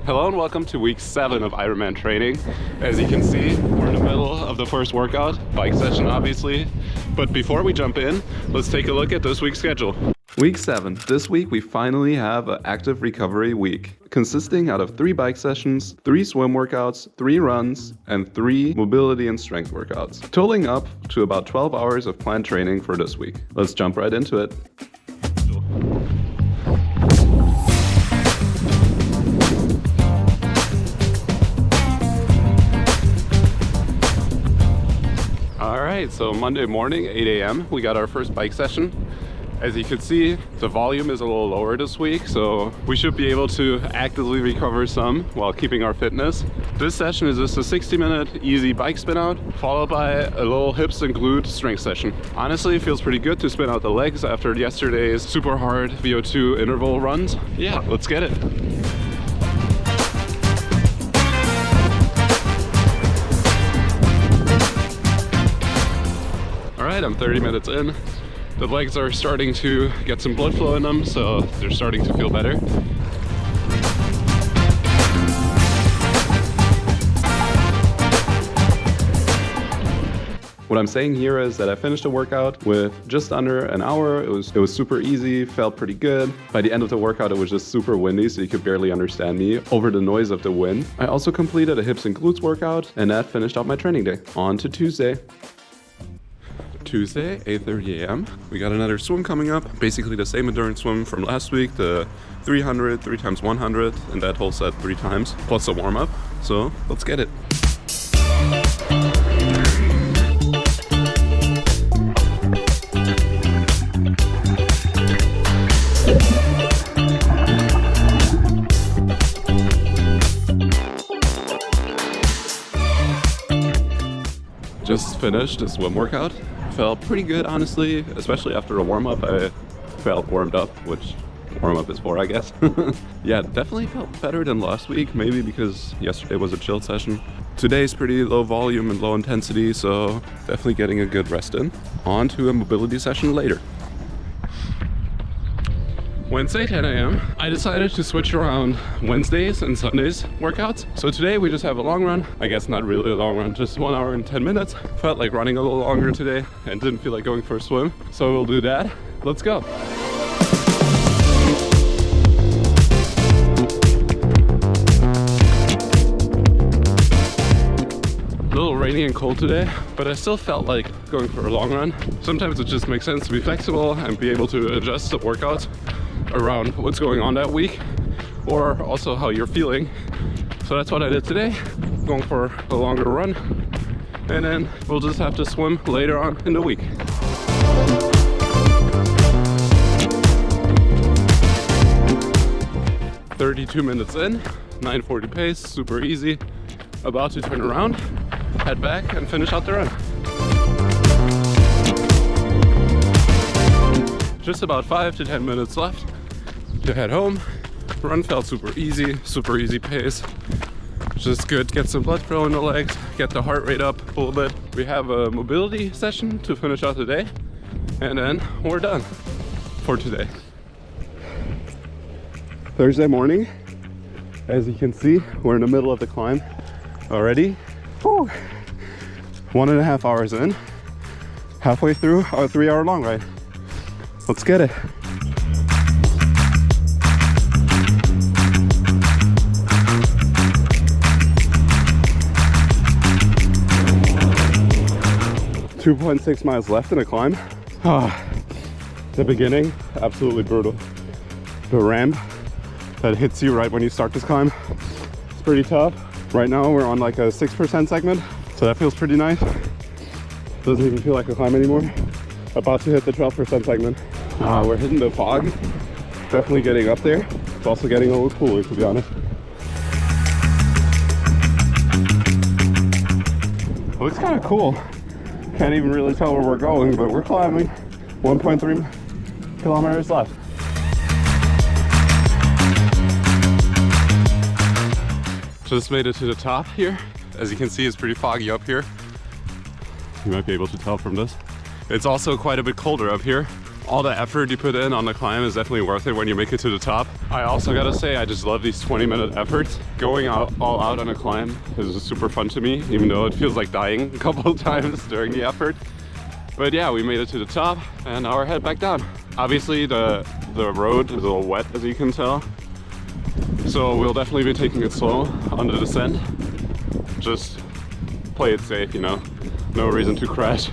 Hello and welcome to week 7 of Ironman training. As you can see, we're in the middle of the first workout, bike session obviously. But before we jump in, let's take a look at this week's schedule. Week 7. This week we finally have an active recovery week, consisting out of 3 bike sessions, 3 swim workouts, 3 runs, and 3 mobility and strength workouts, totaling up to about 12 hours of planned training for this week. Let's jump right into it. Alright, so Monday morning, 8 a.m., we got our first bike session. As you can see, the volume is a little lower this week, so we should be able to actively recover some while keeping our fitness. This session is just a 60-minute easy bike spin out, followed by a little hips and glute strength session. Honestly, it feels pretty good to spin out the legs after yesterday's super hard VO2 interval runs. Yeah, let's get it. Alright, I'm 30 minutes in. The legs are starting to get some blood flow in them, so they're starting to feel better. What I'm saying here is that I finished a workout with just under an hour. It was super easy, felt pretty good. By the end of the workout, it was just super windy, so you could barely understand me over the noise of the wind. I also completed a hips and glutes workout, and that finished out my training day. On to Tuesday. Tuesday, 8:30 a.m. We got another swim coming up. Basically the same endurance swim from last week, the 300, 3x100, and that whole set 3 times, plus a warm-up. So let's get it. Just finished a swim workout. Felt pretty good, honestly, especially after a warm-up. I felt warmed up, which warm-up is for, I guess. Yeah, definitely felt better than last week, maybe because yesterday was a chill session. Today's pretty low volume and low intensity, so definitely getting a good rest in. On to a mobility session later. Wednesday, 10 a.m. I decided to switch around Wednesdays and Sundays workouts. So today we just have a long run. I guess not really a long run, just 1 hour and 10 minutes. Felt like running a little longer today and didn't feel like going for a swim. So we'll do that. Let's go. A little rainy and cold today, but I still felt like going for a long run. Sometimes it just makes sense to be flexible and be able to adjust the workouts around what's going on that week, or also how you're feeling. So that's what I did today, going for a longer run, and then we'll just have to swim later on in the week. "32 minutes in, 9:40 pace, super easy. About to turn around, head back and finish out the run. Just about 5 to 10 minutes left to head home. Run felt super easy pace. Just good, get some blood flow in the legs, get the heart rate up a little bit. We have a mobility session to finish out the day, and then we're done for today. Thursday morning, as you can see, we're in the middle of the climb already. Whew. 1.5 hours in, halfway through our 3-hour long ride. Let's get it. "2.6 miles left in a climb." The beginning, absolutely brutal. The ramp that hits you right when you start this climb, it's pretty tough. Right now we're on like a 6% segment, so that feels pretty nice. Doesn't even feel like a climb anymore. About to hit the 12% segment. We're hitting the fog. Definitely getting up there. It's also getting a little cooler, to be honest. Looks kind of cool. Can't even really tell where we're going, but we're climbing. 1.3 kilometers left. Just made it to the top here. As you can see, it's pretty foggy up here. You might be able to tell from this. It's also quite a bit colder up here. all the effort you put in on the climb is definitely worth it when you make it to the top. I also gotta say, I just love these 20-minute efforts. Going all out on a climb is super fun to me, even though it feels like dying a couple of times during the effort. But yeah, we made it to the top and now we're head back down. Obviously the road is a little wet, as you can tell. So we'll definitely be taking it slow on the descent. Just play it safe, you know, no reason to crash.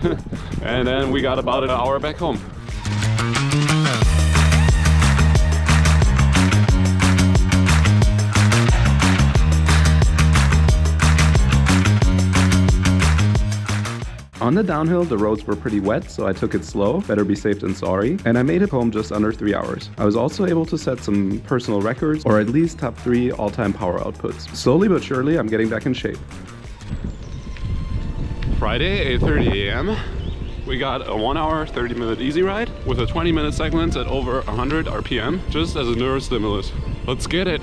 And then we got about an hour back home. On the downhill, the roads were pretty wet, so I took it slow, better be safe than sorry, and I made it home just under 3 hours. I was also able to set some personal records, or at least top 3 all-time power outputs. Slowly but surely, I'm getting back in shape. Friday, 8:30 a.m. We got a 1 hour, 30-minute easy ride with a 20-minute segment at over 100 RPM, just as a neurostimulus. Let's get it.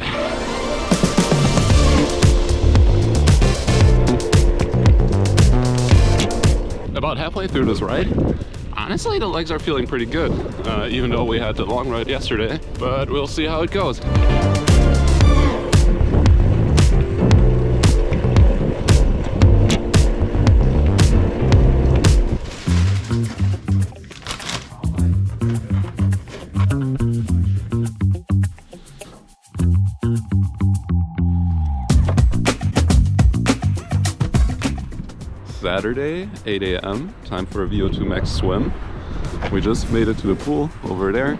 About halfway through this ride, honestly the legs are feeling pretty good, even though we had the long ride yesterday, but we'll see how it goes. Saturday, 8 a.m. Time for a VO2 max swim. We just made it to the pool over there.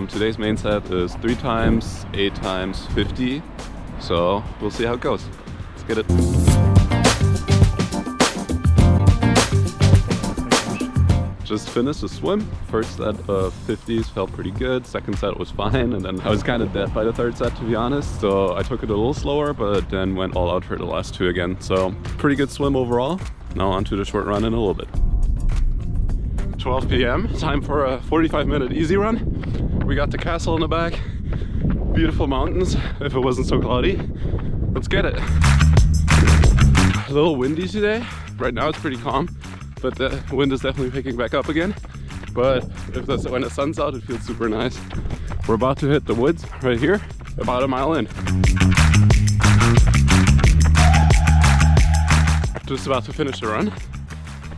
Today's main set is 3 times, 8 times, 50. So we'll see how it goes. Let's get it. Just finished the swim. First set of 50s felt pretty good. Second set was fine, and then I was kind of dead by the third set, to be honest. So I took it a little slower, but then went all out for the last 2 again. So pretty good swim overall. Now on to the short run in a little bit. 12 p.m. Time for a 45-minute easy run. We got the castle in the back. Beautiful mountains, if it wasn't so cloudy. Let's get it. A little windy today. Right now it's pretty calm, but the wind is definitely picking back up again. But when the sun's out, it feels super nice. We're about to hit the woods right here, about a mile in. Just about to finish the run.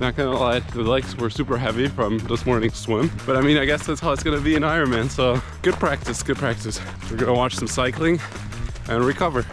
Not gonna lie, the legs were super heavy from this morning's swim. But I mean, I guess that's how it's gonna be in Ironman, so good practice, good practice. We're gonna watch some cycling and recover.